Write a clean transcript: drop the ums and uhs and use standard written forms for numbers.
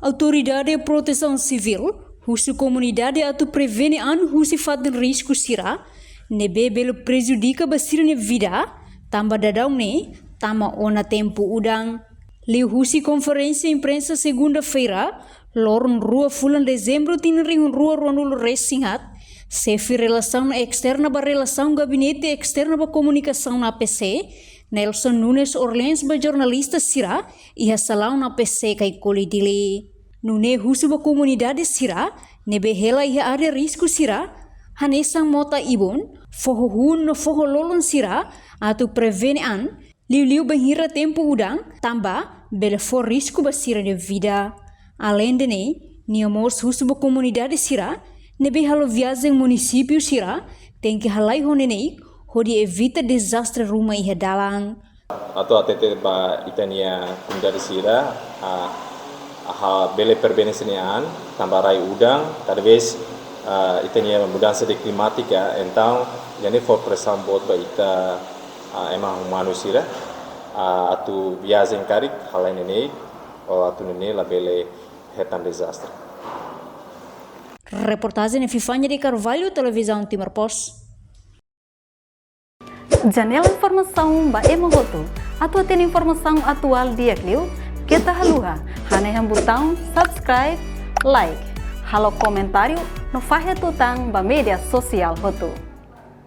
Autoridade de Proteção Civil, husu comunidade atu prevene an husi faden risco sira, nebe belo prejudica basira ne vida, tamba dadão ne, tama ona tempo udang. Liu husi conferência imprensa segunda-feira, lorong rua fulan dezembro tinring rua ronul resingat, sefi relação externa ba relação gabinete externa ba comunicação na PC, Nelson Nunes Orleans ba jornalista sira, iha salau na PC kai kolidili. Nune husu ba comunidade sira, nebe hela iha ada risco sira, hanesang mota ibon, foho hun no foho lolon sira, atu prevene an, liu bahira tempo udang, tamba, bele for risco ba sira de vida. Além de ne, niamos husu ba comunidade sira, nebe halo viagem município sira, tem que halai honeneik, hodi evita desastre rumah iha dalang. Atau atete ba itania comunidade sira, bele perbenesenian, tambarai udang, talvez itania mudança de climática, então, yani for pressão bot ba ita emang manusia, atu viagem karik halai nenei, ou atu nenei la bele hetan desastre. Reportagem Fifanya de Carvalho, Televisão Timor Post. Janela informação ba emohoto, atau tem informação atual dia kliu, kita haluha, haneham botão subscribe, like, halo comentário, no fahe tutang ba media sosial hotu.